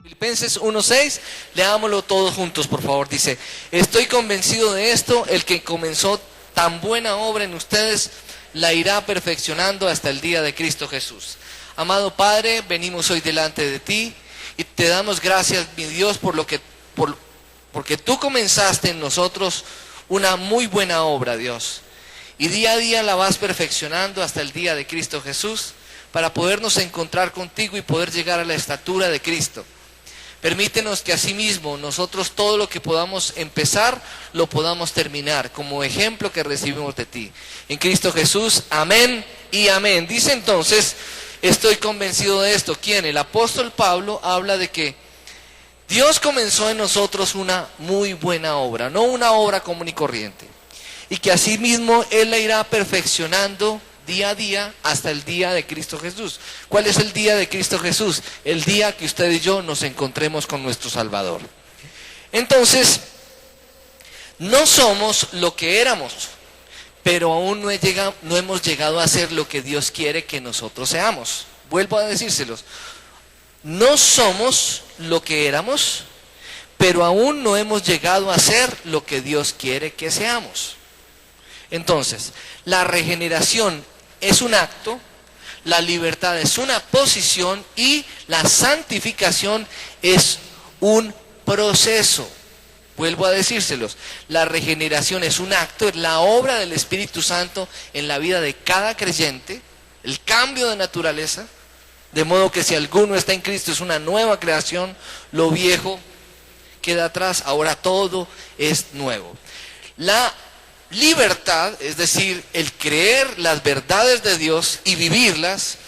Filipenses 1:6, leámoslo todos juntos, por favor. Dice: estoy convencido de esto, el que comenzó tan buena obra en ustedes, la irá perfeccionando hasta el día de Cristo Jesús. Amado Padre, venimos hoy delante de ti y te damos gracias, mi Dios, porque tú comenzaste en nosotros una muy buena obra, Dios. Y día a día la vas perfeccionando hasta el día de Cristo Jesús, para podernos encontrar contigo y poder llegar a la estatura de Cristo. Permítenos que asimismo nosotros todo lo que podamos empezar, lo podamos terminar, como ejemplo que recibimos de ti. En Cristo Jesús, amén y amén. Dice entonces, estoy convencido de esto. ¿Quién? El apóstol Pablo habla de que Dios comenzó en nosotros una muy buena obra, no una obra común y corriente. Y que asimismo Él la irá perfeccionando día a día hasta el día de Cristo Jesús. ¿Cuál es el día de Cristo Jesús? El día que usted y yo nos encontremos con nuestro Salvador. Entonces, no somos lo que éramos, pero aún no hemos llegado a ser lo que Dios quiere que nosotros seamos. Vuelvo a decírselos. No somos lo que éramos, pero aún no hemos llegado a ser lo que Dios quiere que seamos. Entonces, la regeneración es un acto, la libertad es una posición y la santificación es un proceso. Vuelvo a decírselos, la regeneración es un acto, es la obra del Espíritu Santo en la vida de cada creyente, el cambio de naturaleza, de modo que si alguno está en Cristo es una nueva creación, lo viejo queda atrás, ahora todo es nuevo. La libertad, es decir, el creer las verdades de Dios y vivirlas,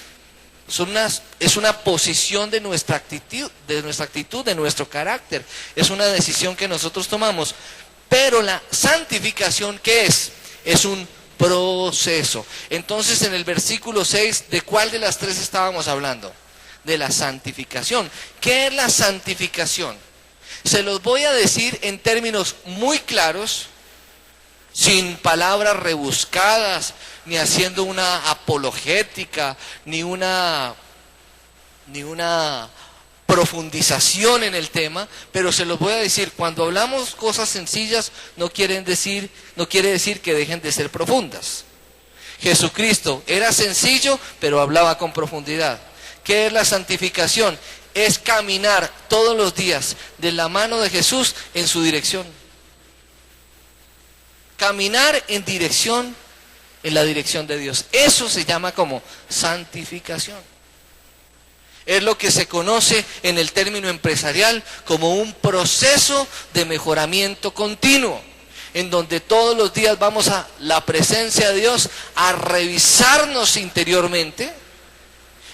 es una posición de nuestra actitud, de nuestro carácter. Es una decisión que nosotros tomamos. Pero la santificación, ¿qué es? Es un proceso. Entonces, en el versículo 6, ¿de cuál de las tres estábamos hablando? De la santificación. ¿Qué es la santificación? Se los voy a decir en términos muy claros, sin palabras rebuscadas, ni haciendo una apologética, ni una profundización en el tema, pero se los voy a decir, cuando hablamos cosas sencillas, no quiere decir que dejen de ser profundas. Jesucristo era sencillo, pero hablaba con profundidad. ¿Qué es la santificación? Es caminar todos los días de la mano de Jesús en su dirección. Caminar en la dirección de Dios. Eso se llama como santificación. Es lo que se conoce en el término empresarial como un proceso de mejoramiento continuo, en donde todos los días vamos a la presencia de Dios a revisarnos interiormente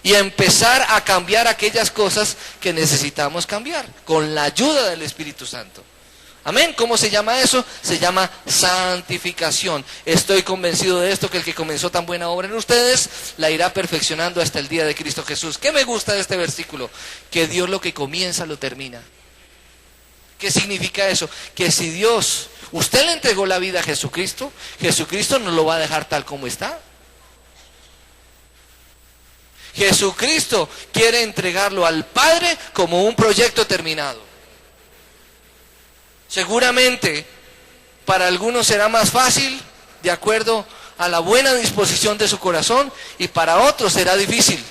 y a empezar a cambiar aquellas cosas que necesitamos cambiar, con la ayuda del Espíritu Santo. Amén. ¿Cómo se llama eso? Se llama santificación. Estoy convencido de esto, que el que comenzó tan buena obra en ustedes, la irá perfeccionando hasta el día de Cristo Jesús. ¿Qué me gusta de este versículo? Que Dios lo que comienza lo termina. ¿Qué significa eso? Que si Dios, usted le entregó la vida a Jesucristo, Jesucristo no lo va a dejar tal como está. Jesucristo quiere entregarlo al Padre como un proyecto terminado. Seguramente para algunos será más fácil, de acuerdo a la buena disposición de su corazón, y para otros será difícil.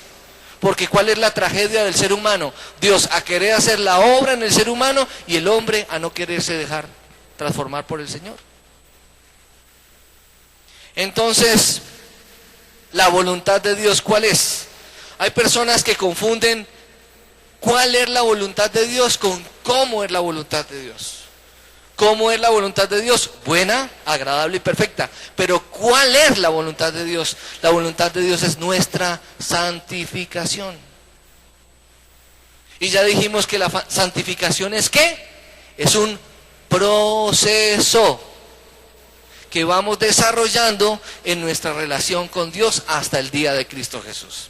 Porque ¿cuál es la tragedia del ser humano? Dios a querer hacer la obra en el ser humano y el hombre a no quererse dejar transformar por el Señor. Entonces, la voluntad de Dios, ¿cuál es? Hay personas que confunden cuál es la voluntad de Dios con cómo es la voluntad de Dios. ¿Cómo es la voluntad de Dios? Buena, agradable y perfecta. Pero ¿cuál es la voluntad de Dios? La voluntad de Dios es nuestra santificación. Y ya dijimos que la santificación es ¿qué? Es un proceso que vamos desarrollando en nuestra relación con Dios hasta el día de Cristo Jesús.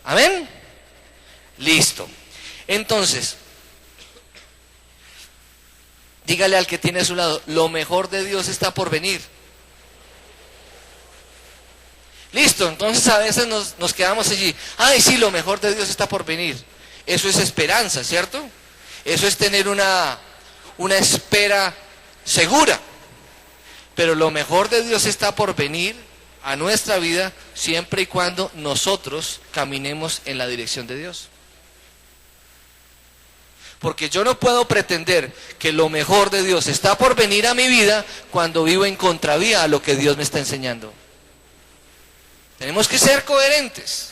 ¿Amén? Listo. Entonces, dígale al que tiene a su lado, lo mejor de Dios está por venir. Listo, entonces a veces nos quedamos allí. Ay, sí, lo mejor de Dios está por venir. Eso es esperanza, ¿cierto? Eso es tener una espera segura. Pero lo mejor de Dios está por venir a nuestra vida siempre y cuando nosotros caminemos en la dirección de Dios. Porque yo no puedo pretender que lo mejor de Dios está por venir a mi vida cuando vivo en contravía a lo que Dios me está enseñando. Tenemos que ser coherentes.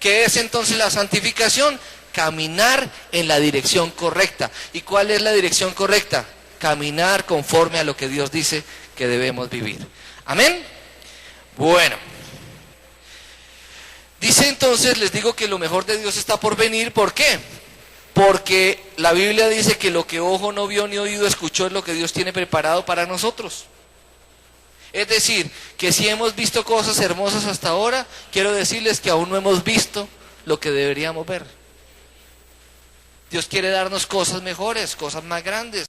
¿Qué es entonces la santificación? Caminar en la dirección correcta. ¿Y cuál es la dirección correcta? Caminar conforme a lo que Dios dice que debemos vivir. ¿Amén? Bueno. Dice entonces, les digo que lo mejor de Dios está por venir. ¿Por qué? Porque la Biblia dice que lo que ojo no vio ni oído escuchó es lo que Dios tiene preparado para nosotros. Es decir, que si hemos visto cosas hermosas hasta ahora, quiero decirles que aún no hemos visto lo que deberíamos ver. Dios quiere darnos cosas mejores, cosas más grandes.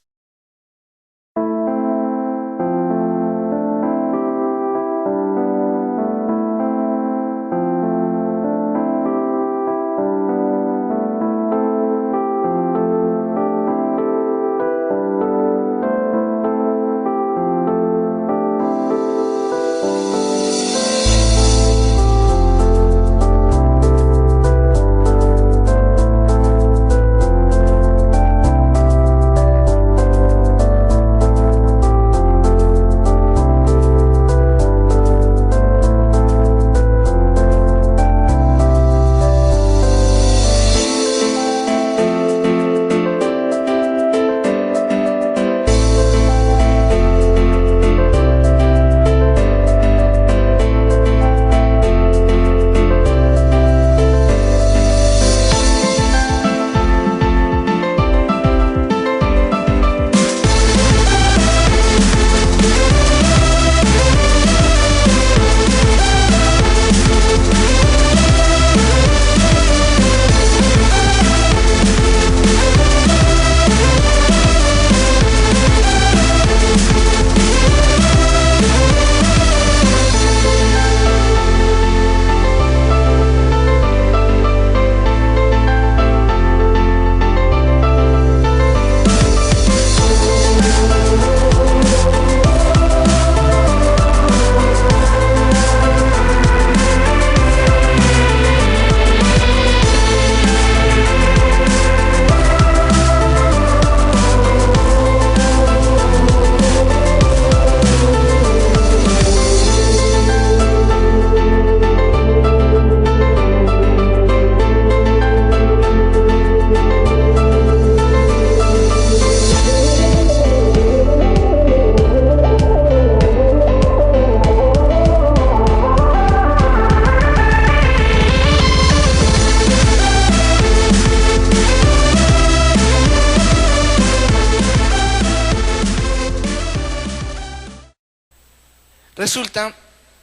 Resulta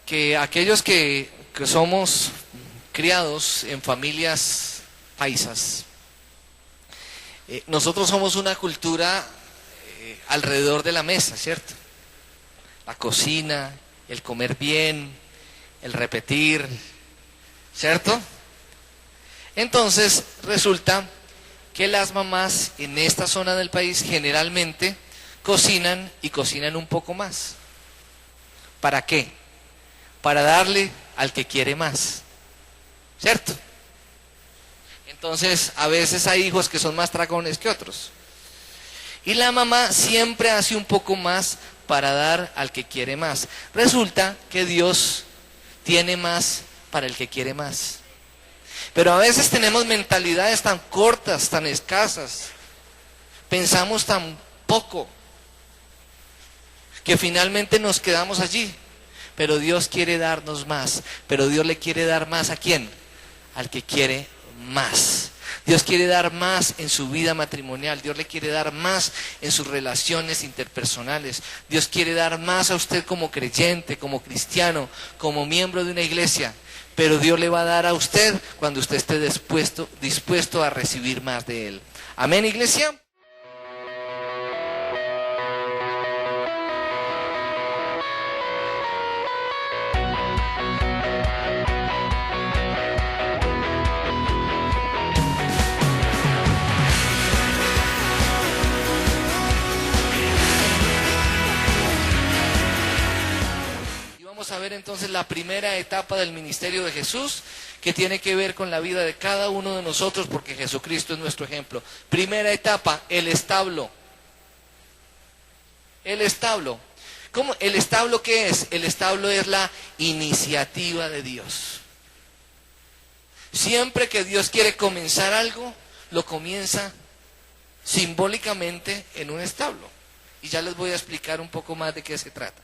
que aquellos que somos criados en familias paisas, nosotros somos una cultura alrededor de la mesa, ¿cierto? La cocina, el comer bien, el repetir, ¿cierto? Entonces resulta que las mamás en esta zona del país generalmente cocinan y cocinan un poco más. ¿Para qué? Para darle al que quiere más, ¿cierto? Entonces a veces hay hijos que son más tragones que otros. Y la mamá siempre hace un poco más para dar al que quiere más. Resulta que Dios tiene más para el que quiere más. Pero a veces tenemos mentalidades tan cortas, tan escasas. Pensamos tan poco que finalmente nos quedamos allí. Pero Dios quiere darnos más. Pero Dios le quiere dar más ¿a quién? Al que quiere más. Dios quiere dar más en su vida matrimonial. Dios le quiere dar más en sus relaciones interpersonales. Dios quiere dar más a usted como creyente, como cristiano, como miembro de una iglesia. Pero Dios le va a dar a usted cuando usted esté dispuesto a recibir más de Él. ¿Amén, iglesia? entonces la primera etapa del ministerio de Jesús, que tiene que ver con la vida de cada uno de nosotros, porque Jesucristo es nuestro ejemplo. Primera etapa, el establo. El establo. ¿Cómo? ¿El establo qué es? El establo es la iniciativa de Dios. Siempre que Dios quiere comenzar algo, lo comienza simbólicamente en un establo. Y ya les voy a explicar un poco más de qué se trata.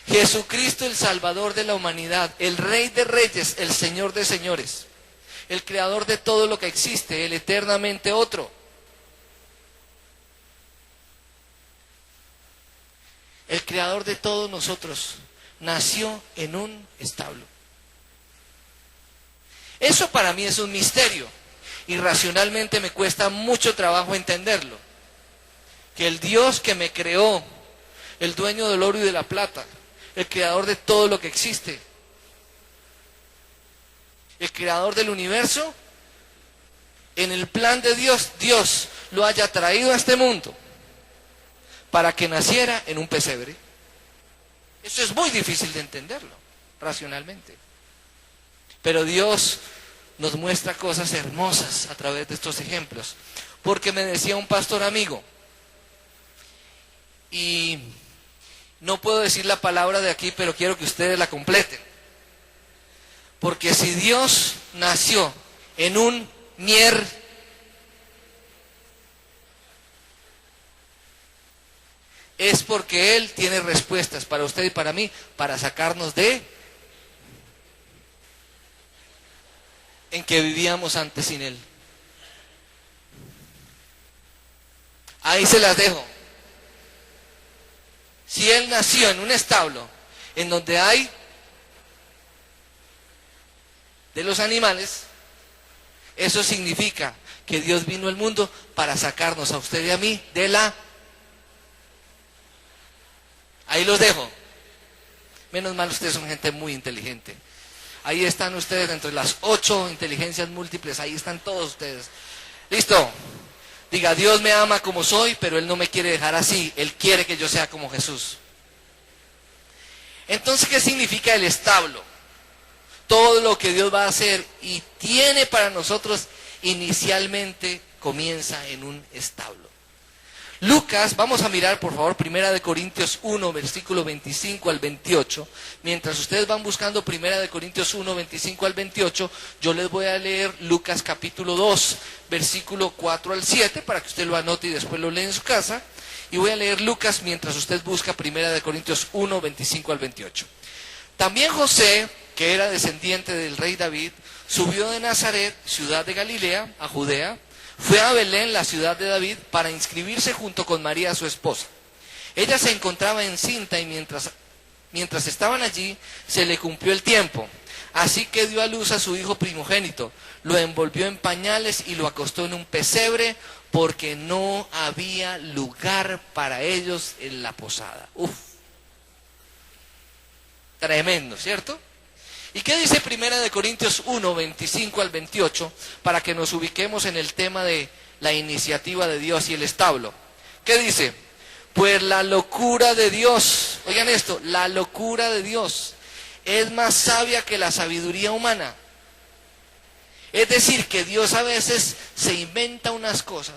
Jesucristo, el Salvador de la humanidad, el Rey de Reyes, el Señor de Señores, el Creador de todo lo que existe, el eternamente otro. El Creador de todos nosotros nació en un establo. Eso para mí es un misterio y racionalmente me cuesta mucho trabajo entenderlo. Que el Dios que me creó, el dueño del oro y de la plata, el creador de todo lo que existe, el creador del universo, en el plan de Dios, Dios lo haya traído a este mundo para que naciera en un pesebre. Eso es muy difícil de entenderlo racionalmente. Pero Dios nos muestra cosas hermosas a través de estos ejemplos. Porque me decía un pastor amigo, y no puedo decir la palabra de aquí, pero quiero que ustedes la completen. Porque si Dios nació en un mier, es porque Él tiene respuestas para usted y para mí, para sacarnos de en que vivíamos antes sin Él. Ahí se las dejo. Si Él nació en un establo en donde hay de los animales, eso significa que Dios vino al mundo para sacarnos a usted y a mí de la... Ahí los dejo. Menos mal, ustedes son gente muy inteligente. Ahí están ustedes entre las 8 inteligencias múltiples, ahí están todos ustedes. ¿Listo? Diga, Dios me ama como soy, pero Él no me quiere dejar así. Él quiere que yo sea como Jesús. Entonces, ¿qué significa el establo? Todo lo que Dios va a hacer y tiene para nosotros inicialmente comienza en un establo. Lucas, vamos a mirar por favor 1 Corintios 1, versículo 25 al 28. Mientras ustedes van buscando 1 Corintios 1, 25 al 28, yo les voy a leer Lucas capítulo 2, versículo 4 al 7, para que usted lo anote y después lo lee en su casa. Y voy a leer Lucas mientras usted busca 1 Corintios 1, 25 al 28. También José, que era descendiente del rey David, subió de Nazaret, ciudad de Galilea, a Judea. Fue a Belén, la ciudad de David, para inscribirse junto con María, su esposa. Ella se encontraba encinta y mientras estaban allí, se le cumplió el tiempo. Así que dio a luz a su hijo primogénito, lo envolvió en pañales y lo acostó en un pesebre, porque no había lugar para ellos en la posada. Uf. Tremendo, ¿cierto? ¿Y qué dice 1 Corintios 1, 25 al 28, para que nos ubiquemos en el tema de la iniciativa de Dios y el establo? ¿Qué dice? Pues la locura de Dios, oigan esto, la locura de Dios es más sabia que la sabiduría humana. Es decir, que Dios a veces se inventa unas cosas.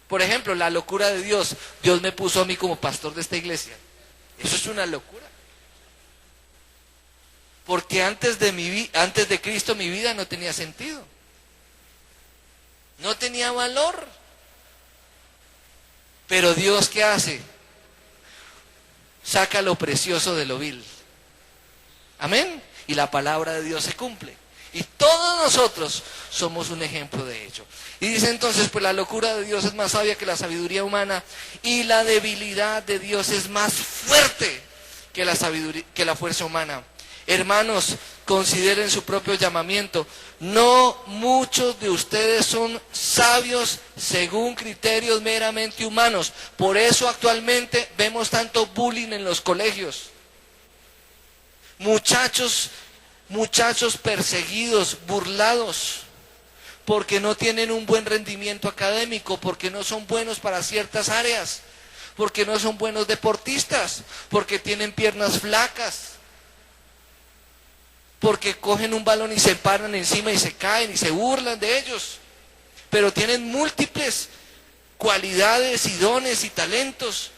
Por ejemplo, la locura de Dios. Dios me puso a mí como pastor de esta iglesia. Eso es una locura. Porque antes de Cristo mi vida no tenía sentido. No tenía valor. Pero Dios, ¿qué hace? Saca lo precioso de lo vil. Amén. Y la palabra de Dios se cumple. Y todos nosotros somos un ejemplo de ello. Y dice entonces, pues la locura de Dios es más sabia que la sabiduría humana, y la debilidad de Dios es más fuerte que la fuerza humana. Hermanos, consideren su propio llamamiento. No muchos de ustedes son sabios según criterios meramente humanos. Por eso actualmente vemos tanto bullying en los colegios. Muchachos perseguidos, burlados, porque no tienen un buen rendimiento académico, porque no son buenos para ciertas áreas, porque no son buenos deportistas, porque tienen piernas flacas, porque cogen un balón y se paran encima y se caen y se burlan de ellos, pero tienen múltiples cualidades y dones y talentos.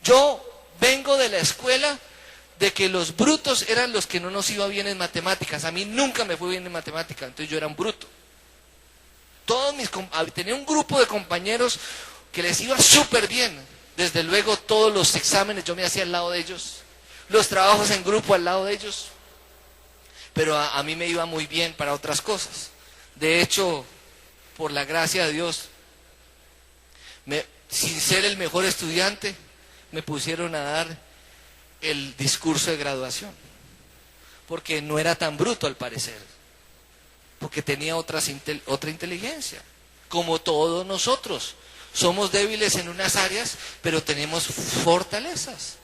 Yo vengo de la escuela de que los brutos eran los que no nos iba bien en matemáticas. A mí nunca me fue bien en matemáticas, entonces yo era un bruto. Tenía un grupo de compañeros que les iba súper bien. Desde luego todos los exámenes yo me hacía al lado de ellos, los trabajos en grupo al lado de ellos, pero a mí me iba muy bien para otras cosas. De hecho, por la gracia de Dios, sin ser el mejor estudiante, me pusieron a dar el discurso de graduación, porque no era tan bruto al parecer, porque tenía otra inteligencia. Como todos nosotros, somos débiles en unas áreas, pero tenemos fortalezas.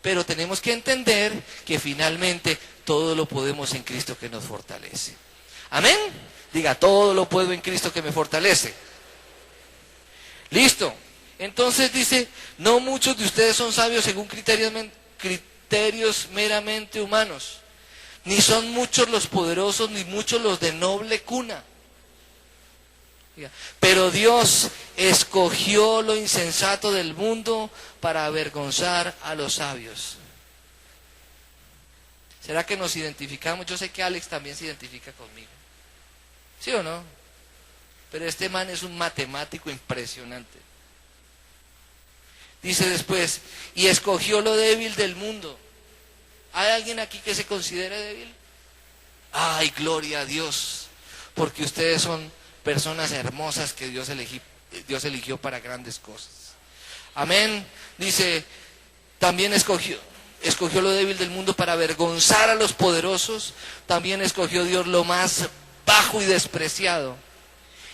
Pero tenemos que entender que finalmente todo lo podemos en Cristo que nos fortalece. Amén. Diga, todo lo puedo en Cristo que me fortalece. Listo. Entonces dice, no muchos de ustedes son sabios según criterios meramente humanos, ni son muchos los poderosos, ni muchos los de noble cuna. Pero Dios escogió lo insensato del mundo para avergonzar a los sabios. ¿Será que nos identificamos? Yo sé que Alex también se identifica conmigo. ¿Sí o no? Pero este man es un matemático impresionante. Dice después, y escogió lo débil del mundo. ¿Hay alguien aquí que se considere débil? Ay, gloria a Dios, porque ustedes son personas hermosas que Dios eligió para grandes cosas. Amén. Dice, también escogió lo débil del mundo para avergonzar a los poderosos. También escogió Dios lo más bajo y despreciado,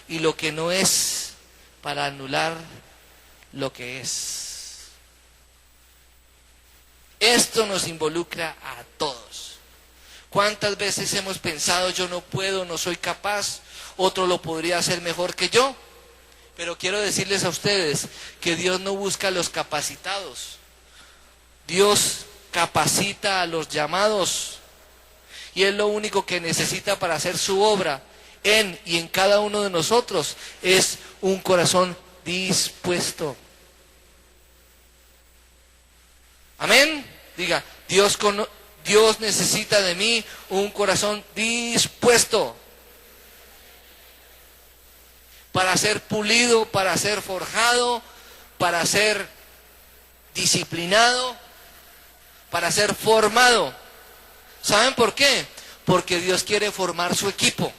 y lo que no es, para anular lo que es. Esto nos involucra a todos. ¿Cuántas veces hemos pensado, yo no puedo, no soy capaz, otro lo podría hacer mejor que yo? Pero quiero decirles a ustedes que Dios no busca a los capacitados. Dios capacita a los llamados, y Él lo único que necesita para hacer su obra en y en cada uno de nosotros es un corazón dispuesto. Amén. Diga, Dios necesita de mí un corazón dispuesto para ser pulido, para ser forjado, para ser disciplinado, para ser formado. ¿Saben por qué? Porque Dios quiere formar su equipo,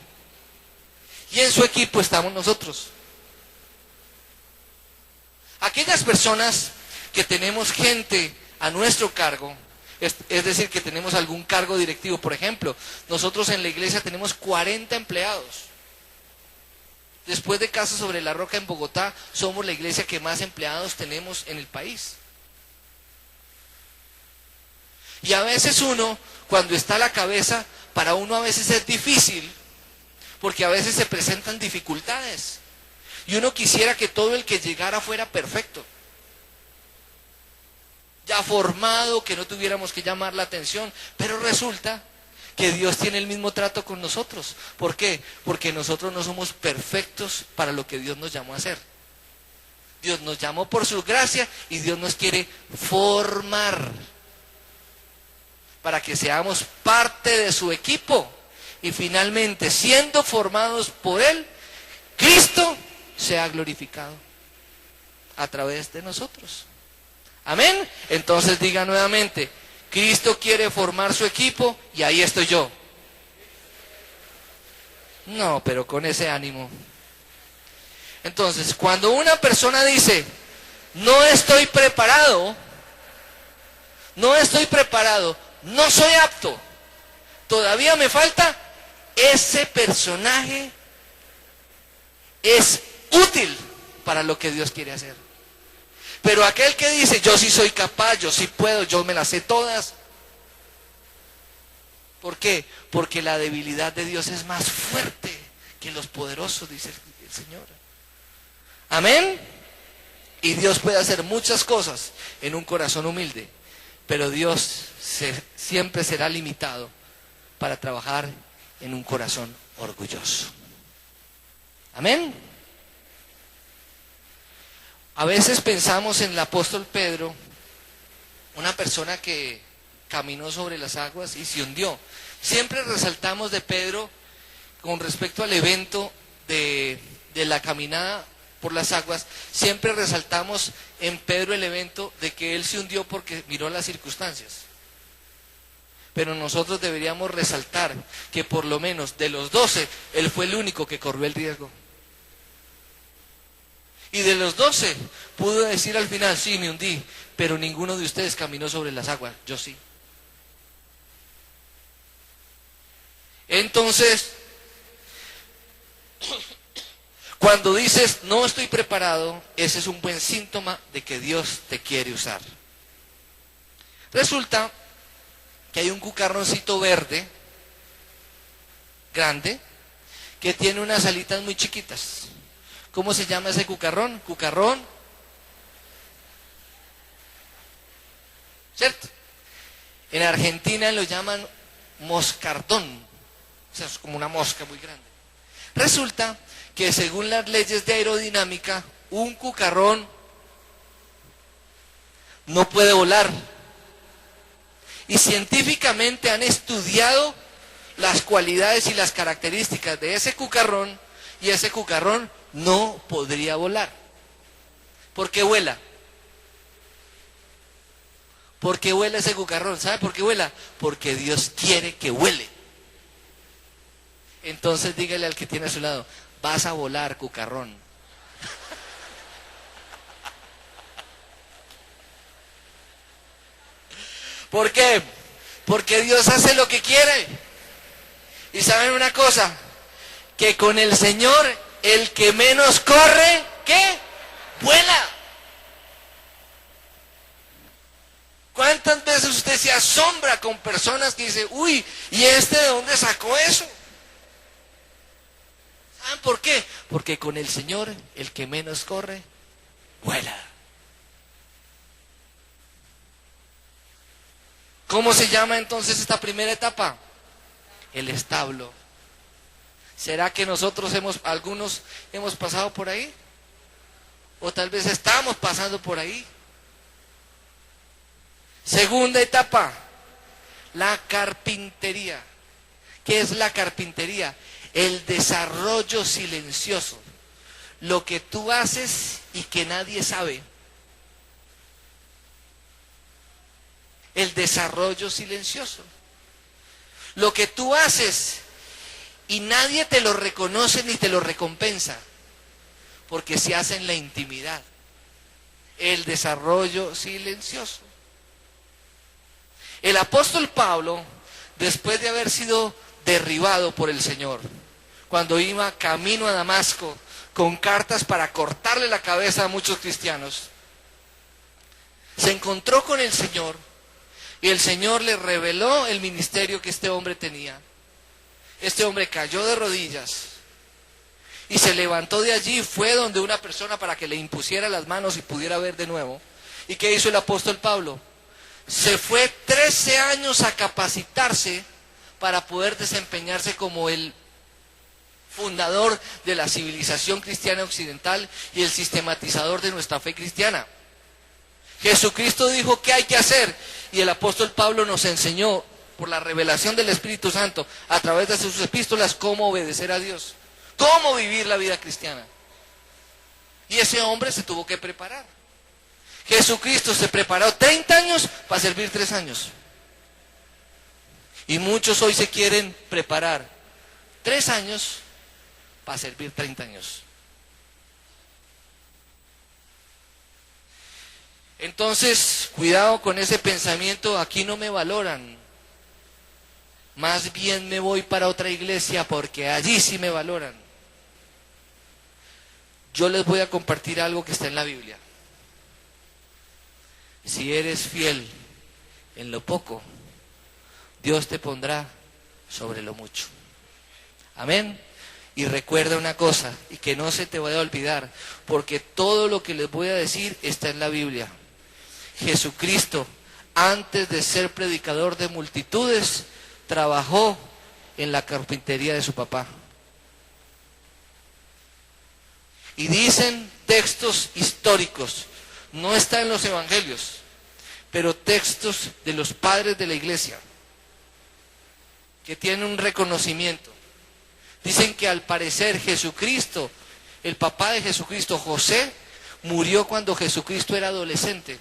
y en su equipo estamos nosotros. Aquellas personas que tenemos gente a nuestro cargo, es decir, que tenemos algún cargo directivo. Por ejemplo, nosotros en la iglesia tenemos 40 empleados. Después de Casa sobre la Roca en Bogotá, somos la iglesia que más empleados tenemos en el país. Y a veces uno, cuando está a la cabeza, para uno a veces es difícil, porque a veces se presentan dificultades. Y uno quisiera que todo el que llegara fuera perfecto, ya formado, que no tuviéramos que llamar la atención, pero resulta que Dios tiene el mismo trato con nosotros. ¿Por qué? Porque nosotros no somos perfectos para lo que Dios nos llamó a hacer. Dios nos llamó por su gracia y Dios nos quiere formar para que seamos parte de su equipo, y finalmente, siendo formados por Él, Cristo sea glorificado a través de nosotros. Amén. Entonces diga nuevamente, Cristo quiere formar su equipo, y ahí estoy yo. No, pero con ese ánimo. Entonces, cuando una persona dice, no estoy preparado, no soy apto, todavía me falta, ese personaje es útil para lo que Dios quiere hacer. Pero aquel que dice, yo sí soy capaz, yo sí puedo, yo me las sé todas. ¿Por qué? Porque la debilidad de Dios es más fuerte que los poderosos, dice el Señor. Amén. Y Dios puede hacer muchas cosas en un corazón humilde, pero Dios siempre será limitado para trabajar en un corazón orgulloso. Amén. A veces pensamos en el apóstol Pedro, una persona que caminó sobre las aguas y se hundió. Siempre resaltamos de Pedro con respecto al evento de la caminada por las aguas, siempre resaltamos en Pedro el evento de que él se hundió porque miró las circunstancias. Pero nosotros deberíamos resaltar que por lo menos de los 12, él fue el único que corrió el riesgo. Y de los 12, pudo decir al final, sí, me hundí, pero ninguno de ustedes caminó sobre las aguas, yo sí. Entonces, cuando dices, no estoy preparado, ese es un buen síntoma de que Dios te quiere usar. Resulta que hay un cucarroncito verde, grande, que tiene unas alitas muy chiquitas. ¿Cómo se llama ese cucarrón? Cucarrón, ¿cierto? En Argentina lo llaman moscardón, o sea, es como una mosca muy grande. Resulta que según las leyes de aerodinámica, un cucarrón no puede volar. Y científicamente han estudiado las cualidades y las características de ese cucarrón, y ese cucarrón no podría volar. ¿Por qué vuela? ¿Por qué vuela ese cucarrón? ¿Sabe por qué vuela? Porque Dios quiere que vuele. Entonces dígale al que tiene a su lado, vas a volar, cucarrón. ¿Por qué? Porque Dios hace lo que quiere. Y saben una cosa, que con el Señor, el que menos corre, ¿qué? Vuela. ¿Cuántas veces usted se asombra con personas que dicen, uy, ¿y este de dónde sacó eso? ¿Saben por qué? Porque con el Señor, el que menos corre, vuela. ¿Cómo se llama entonces esta primera etapa? El establo. ¿Será que nosotros algunos hemos pasado por ahí? O tal vez estamos pasando por ahí. Segunda etapa, la carpintería. ¿Qué es la carpintería? El desarrollo silencioso. Lo que tú haces y que nadie sabe. El desarrollo silencioso. Lo que tú haces y nadie te lo reconoce ni te lo recompensa, porque se hace en la intimidad. El desarrollo silencioso. El apóstol Pablo, después de haber sido derribado por el Señor, cuando iba camino a Damasco con cartas para cortarle la cabeza a muchos cristianos, se encontró con el Señor y el Señor le reveló el ministerio que este hombre tenía. Este hombre cayó de rodillas y se levantó de allí, fue donde una persona para que le impusiera las manos y pudiera ver de nuevo. ¿Y qué hizo el apóstol Pablo? Se fue 13 años a capacitarse para poder desempeñarse como el fundador de la civilización cristiana occidental y el sistematizador de nuestra fe cristiana. Jesucristo dijo qué hay que hacer y el apóstol Pablo nos enseñó por la revelación del Espíritu Santo a través de sus epístolas cómo obedecer a Dios, cómo vivir la vida cristiana. Y ese hombre se tuvo que preparar. Jesucristo se preparó 30 años para servir 3 años. Y muchos hoy se quieren preparar 3 años para servir 30 años. Entonces, cuidado con ese pensamiento, aquí no me valoran. Más bien me voy para otra iglesia porque allí sí me valoran. Yo les voy a compartir algo que está en la Biblia. Si eres fiel en lo poco, Dios te pondrá sobre lo mucho. Amén. Y recuerda una cosa, y que no se te vaya a olvidar, porque todo lo que les voy a decir está en la Biblia. Jesucristo, antes de ser predicador de multitudes, trabajó en la carpintería de su papá. Y dicen textos históricos, no está en los evangelios, pero textos de los padres de la iglesia, que tienen un reconocimiento. Dicen que al parecer Jesucristo, el papá de Jesucristo, José, murió cuando Jesucristo era adolescente.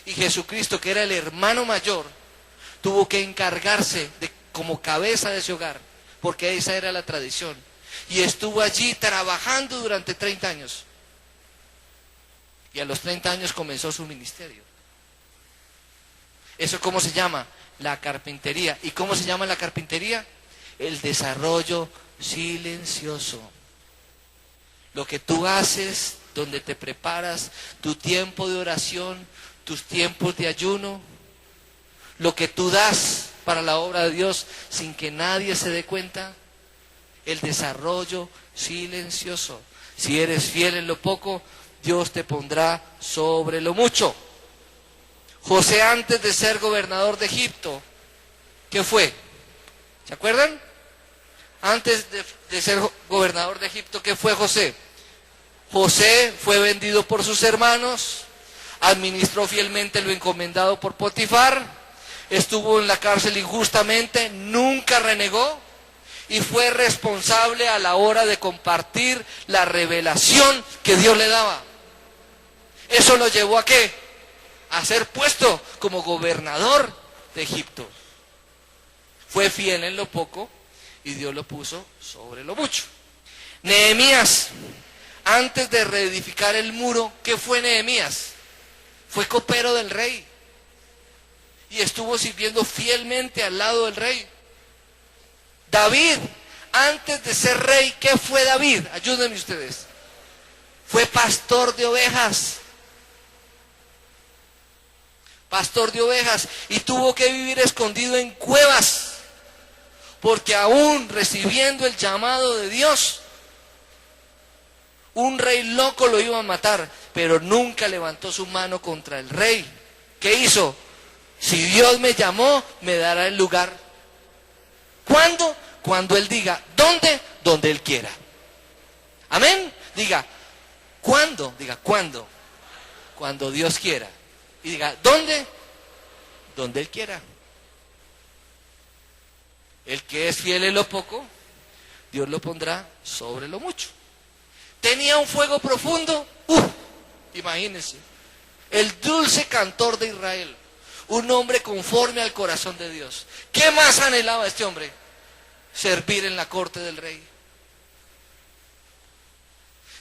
Y Jesucristo, que era el hermano mayor, tuvo que encargarse de, como cabeza de ese hogar, porque esa era la tradición. Y estuvo allí trabajando durante 30 años. Y a los 30 años comenzó su ministerio. ¿Eso cómo se llama? La carpintería. ¿Y cómo se llama la carpintería? El desarrollo silencioso. Lo que tú haces, donde te preparas, tu tiempo de oración, tus tiempos de ayuno, lo que tú das para la obra de Dios sin que nadie se dé cuenta, el desarrollo silencioso. Si eres fiel en lo poco, Dios te pondrá sobre lo mucho. José, antes de ser gobernador de Egipto, ¿qué fue? ¿Se acuerdan? Antes de ser gobernador de Egipto, ¿qué fue José? José fue vendido por sus hermanos, administró fielmente lo encomendado por Potifar, estuvo en la cárcel injustamente, nunca renegó y fue responsable a la hora de compartir la revelación que Dios le daba. ¿Eso lo llevó a qué? A ser puesto como gobernador de Egipto. Fue fiel en lo poco y Dios lo puso sobre lo mucho. Nehemías, antes de reedificar el muro, ¿qué fue Nehemías? Fue copero del rey y estuvo sirviendo fielmente al lado del rey. David, antes de ser rey, ¿qué fue David? Ayúdenme ustedes. Fue pastor de ovejas. Pastor de ovejas, y tuvo que vivir escondido en cuevas, porque aún recibiendo el llamado de Dios, un rey loco lo iba a matar, pero nunca levantó su mano contra el rey. ¿Qué hizo? Si Dios me llamó, me dará el lugar. ¿Cuándo? Cuando Él diga. ¿Dónde? Donde Él quiera. Amén. Diga, ¿cuándo? Diga, ¿cuándo? Cuando Dios quiera. Y diga, ¿dónde? Donde Él quiera. El que es fiel en lo poco, Dios lo pondrá sobre lo mucho. Tenía un fuego profundo. Imagínense. El dulce cantor de Israel. Un hombre conforme al corazón de Dios. ¿Qué más anhelaba este hombre? Servir en la corte del rey.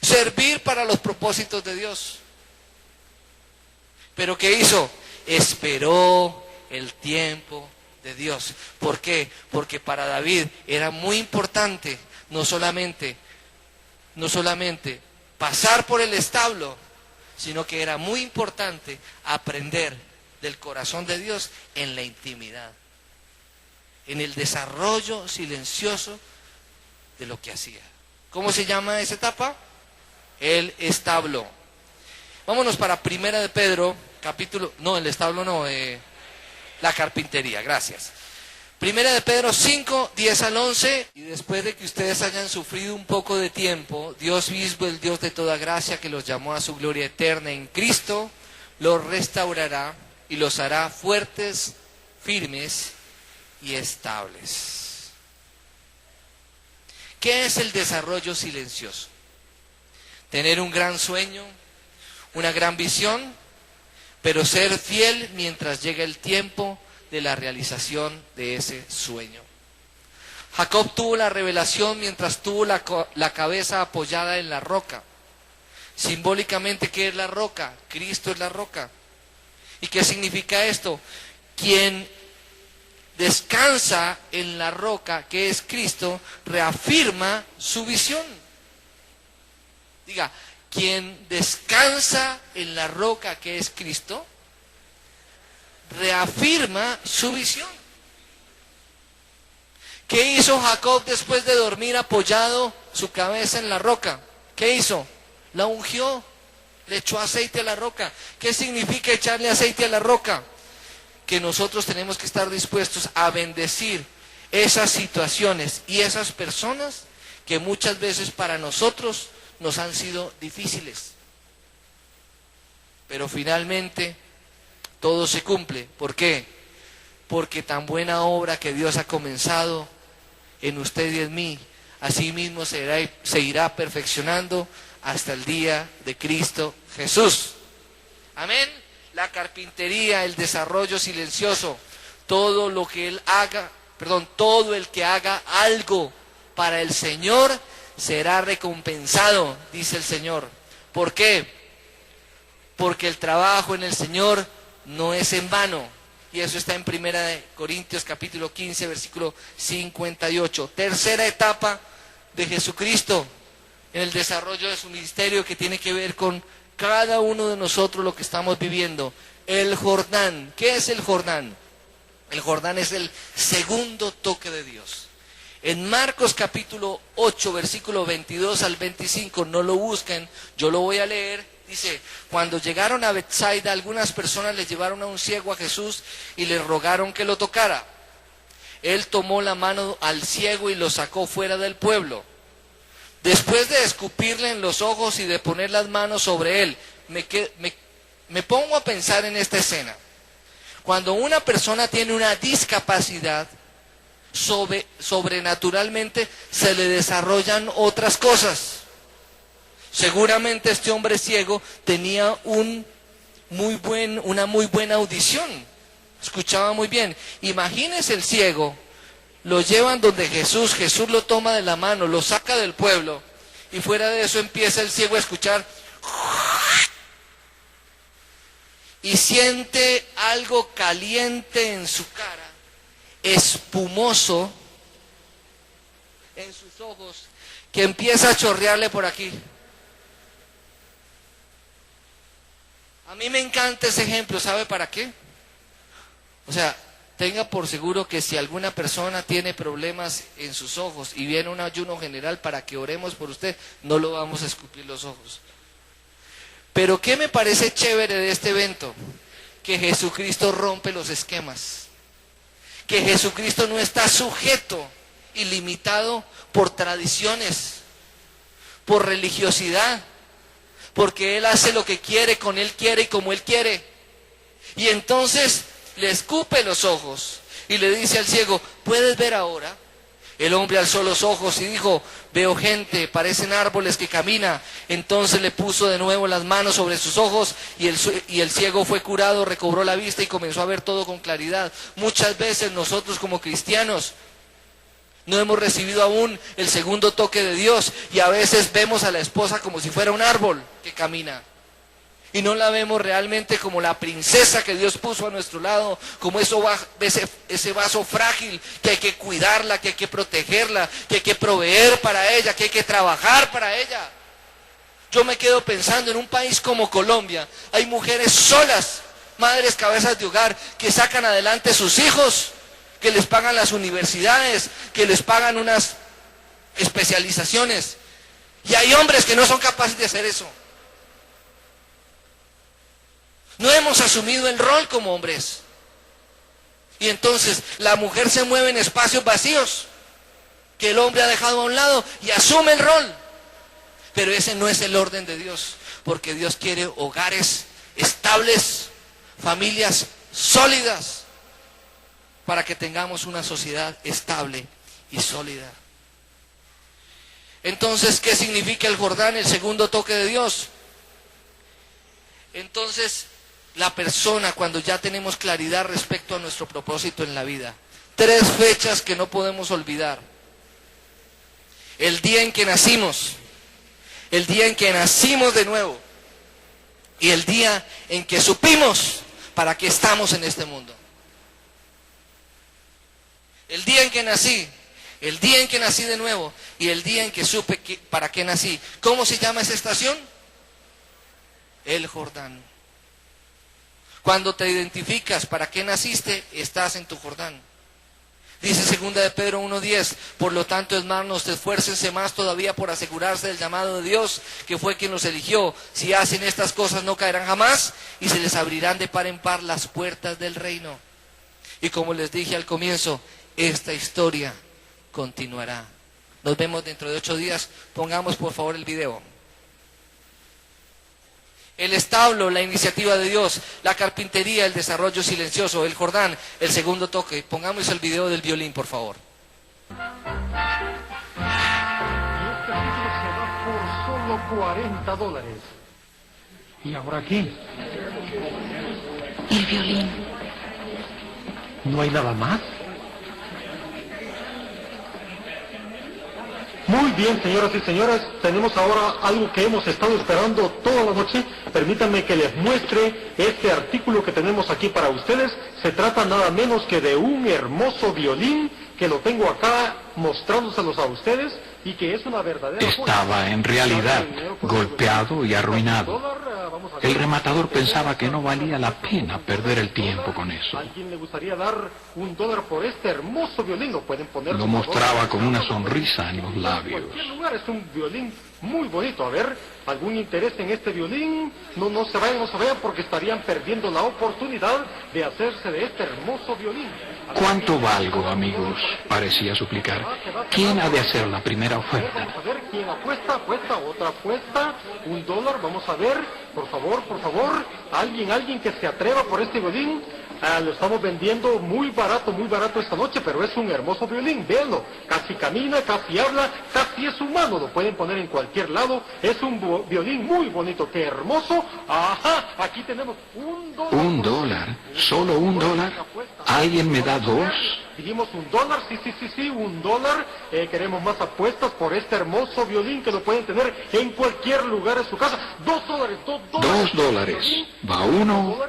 Servir para los propósitos de Dios. ¿Pero qué hizo? Esperó el tiempo de Dios. ¿Por qué? Porque para David era muy importante no solamente pasar por el establo, sino que era muy importante aprender del corazón de Dios en la intimidad, en el desarrollo silencioso de lo que hacía. ¿Cómo se llama esa etapa? El establo. Vámonos para Primera de Pedro, la carpintería, gracias. Primera de Pedro 5, 10 al 11, y después de que ustedes hayan sufrido un poco de tiempo, Dios mismo, el Dios de toda gracia, que los llamó a su gloria eterna en Cristo, los restaurará y los hará fuertes, firmes y estables. ¿Qué es el desarrollo silencioso? Tener un gran sueño, una gran visión, pero ser fiel mientras llega el tiempo de la realización de ese sueño. Jacob tuvo la revelación mientras tuvo la cabeza apoyada en la roca. Simbólicamente, ¿qué es la roca? Cristo es la roca. ¿Y qué significa esto? Quien descansa en la roca, que es Cristo, reafirma su visión. Diga, quien descansa en la roca, que es Cristo, reafirma su visión. ¿Qué hizo Jacob después de dormir apoyado su cabeza en la roca? ¿Qué hizo? La ungió, le echó aceite a la roca. ¿Qué significa echarle aceite a la roca? Que nosotros tenemos que estar dispuestos a bendecir esas situaciones y esas personas que muchas veces para nosotros nos han sido difíciles. Pero finalmente todo se cumple. ¿Por qué? Porque tan buena obra que Dios ha comenzado en usted y en mí, así mismo se irá perfeccionando hasta el día de Cristo Jesús. Amén. La carpintería, el desarrollo silencioso, todo lo que Él haga, todo el que haga algo para el Señor será recompensado, dice el Señor. ¿Por qué? Porque el trabajo en el Señor no es en vano. Y eso está en 1 Corintios capítulo 15, versículo 58. Tercera etapa de Jesucristo en el desarrollo de su ministerio, que tiene que ver con cada uno de nosotros, lo que estamos viviendo. El Jordán. ¿Qué es el Jordán? El Jordán es el segundo toque de Dios. En Marcos capítulo 8, versículo 22 al 25, no lo busquen, yo lo voy a leer. Dice, cuando llegaron a Betsaida, algunas personas le llevaron a un ciego a Jesús y le rogaron que lo tocara. Él tomó la mano al ciego y lo sacó fuera del pueblo. Después de escupirle en los ojos y de poner las manos sobre él, me pongo a pensar en esta escena. Cuando una persona tiene una discapacidad, sobrenaturalmente se le desarrollan otras cosas. Seguramente este hombre ciego tenía una muy buena audición, escuchaba muy bien. Imagínese el ciego, lo llevan donde Jesús lo toma de la mano, lo saca del pueblo, y fuera de eso empieza el ciego a escuchar, y siente algo caliente en su cara, espumoso en sus ojos, que empieza a chorrearle por aquí. A mí me encanta ese ejemplo, ¿sabe para qué? O sea, tenga por seguro que si alguna persona tiene problemas en sus ojos y viene un ayuno general para que oremos por usted, no lo vamos a escupir los ojos. Pero ¿qué me parece chévere de este evento? Que Jesucristo rompe los esquemas. Que Jesucristo no está sujeto y limitado por tradiciones, por religiosidad, porque Él hace lo que quiere, con Él quiere y como Él quiere. Y entonces le escupe los ojos y le dice al ciego, ¿puedes ver ahora? El hombre alzó los ojos y dijo, veo gente, parecen árboles que camina. Entonces le puso de nuevo las manos sobre sus ojos y el ciego fue curado, recobró la vista y comenzó a ver todo con claridad. Muchas veces nosotros como cristianos no hemos recibido aún el segundo toque de Dios y a veces vemos a la esposa como si fuera un árbol que camina. Y no la vemos realmente como la princesa que Dios puso a nuestro lado, como ese vaso frágil que hay que cuidarla, que hay que protegerla, que hay que proveer para ella, que hay que trabajar para ella. Yo me quedo pensando, en un país como Colombia, hay mujeres solas, madres cabezas de hogar, que sacan adelante sus hijos, que les pagan las universidades, que les pagan unas especializaciones. Y hay hombres que no son capaces de hacer eso. No hemos asumido el rol como hombres. Y entonces la mujer se mueve en espacios vacíos que el hombre ha dejado a un lado y asume el rol. Pero ese no es el orden de Dios, porque Dios quiere hogares estables, familias sólidas, para que tengamos una sociedad estable y sólida. Entonces, ¿qué significa el Jordán, el segundo toque de Dios? Entonces, la persona, cuando ya tenemos claridad respecto a nuestro propósito en la vida, 3 fechas que no podemos olvidar: el día en que nacimos, el día en que nacimos de nuevo y el día en que supimos para qué estamos en este mundo. El día en que nací, el día en que nací de nuevo y el día en que supe para qué nací. ¿Cómo se llama esa estación? El Jordán. Cuando te identificas para qué naciste, estás en tu Jordán. Dice 2 de Pedro 1:10, por lo tanto, hermanos, esfuércense más todavía por asegurarse del llamado de Dios, que fue quien los eligió. Si hacen estas cosas no caerán jamás y se les abrirán de par en par las puertas del reino. Y como les dije al comienzo, esta historia continuará. Nos vemos dentro de 8 días. Pongamos por favor el video. El establo, la iniciativa de Dios, la carpintería, el desarrollo silencioso, el Jordán, el segundo toque. Pongamos el video del violín, por favor. Y este título se va por solo $40. ¿Y ahora qué? El violín. ¿No hay nada más? Muy bien, señoras y señores, tenemos ahora algo que hemos estado esperando toda la noche. Permítanme que les muestre este artículo que tenemos aquí para ustedes. Se trata nada menos que de un hermoso violín que lo tengo acá mostrándoselos a ustedes y que es una verdadera... Estaba en realidad golpeado y arruinado. El rematador pensaba que no valía la pena perder el tiempo con eso. ¿A quién le gustaría dar $1 por este hermoso violín? Lo pueden poner... Lo mostraba con una sonrisa en los labios. En cualquier lugar es un violín muy bonito. A ver, ¿algún interés en este violín? No se vayan porque estarían perdiendo la oportunidad de hacerse de este hermoso violín. ¿Cuánto valgo, amigos?, parecía suplicar. ¿Quién ha de hacer la primera oferta? Vamos a ver quién apuesta, otra apuesta, $1, vamos a ver, por favor, alguien que se atreva por este violín. Lo estamos vendiendo muy barato esta noche, pero es un hermoso violín, véanlo, casi camina, casi habla, casi es humano, lo pueden poner en cualquier lado, es un violín muy bonito, qué hermoso. Ajá, aquí tenemos $1. $1, solo $1. ¿Alguien me da 2? Dijimos $1, sí, $1. Queremos más apuestas por este hermoso violín que lo pueden tener en cualquier lugar de su casa. $2, $2. Va 1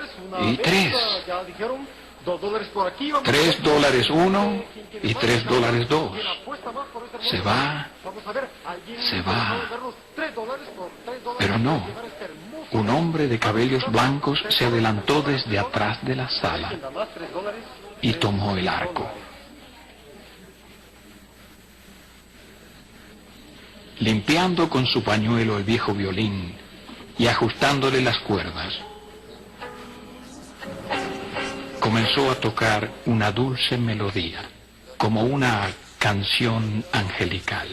y 3. Ya dijeron $2 por aquí. $3 1 y $3 2. Se va, se va. Pero no. Un hombre de cabellos blancos se adelantó desde atrás de la sala y tomó el arco. Limpiando con su pañuelo el viejo violín y ajustándole las cuerdas, comenzó a tocar una dulce melodía, como una canción angelical.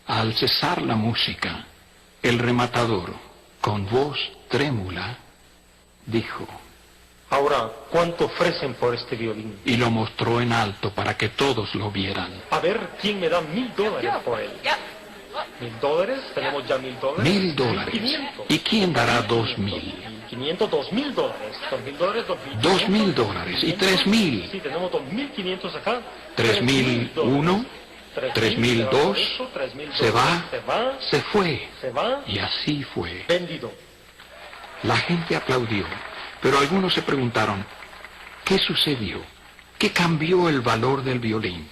Al cesar la música, el rematador, con voz trémula, dijo: Ahora, ¿cuánto ofrecen por este violín? Y lo mostró en alto para que todos lo vieran. A ver, ¿quién me da $1,000 por él? $1,000, tenemos ya $1,000. $1,000. ¿Y quién dará 2,000? $500, $2,000. $2,000 y 3,000. Sí, tenemos 2,500 acá. 3,001. 3,002. Se va, se fue. Y así fue. Vendido. La gente aplaudió, pero algunos se preguntaron: ¿qué sucedió? ¿Qué cambió el valor del violín?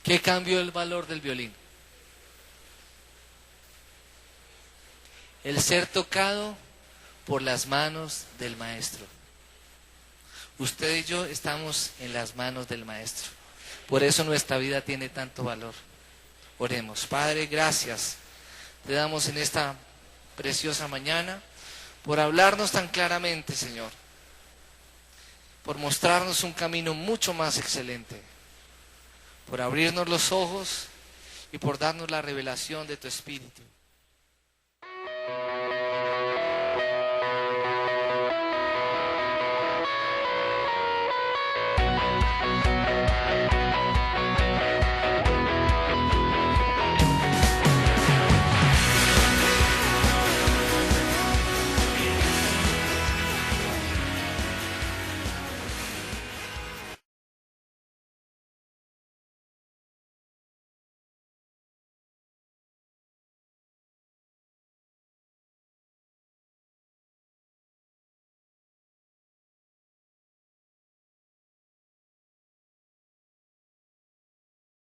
¿Qué cambió el valor del violín? el ser tocado por las manos del Maestro. Usted y yo estamos en las manos del Maestro. Por eso nuestra vida tiene tanto valor. Oremos. Padre, gracias. Te damos en esta preciosa mañana por hablarnos tan claramente, Señor. Por mostrarnos un camino mucho más excelente. Por abrirnos los ojos y por darnos la revelación de tu Espíritu.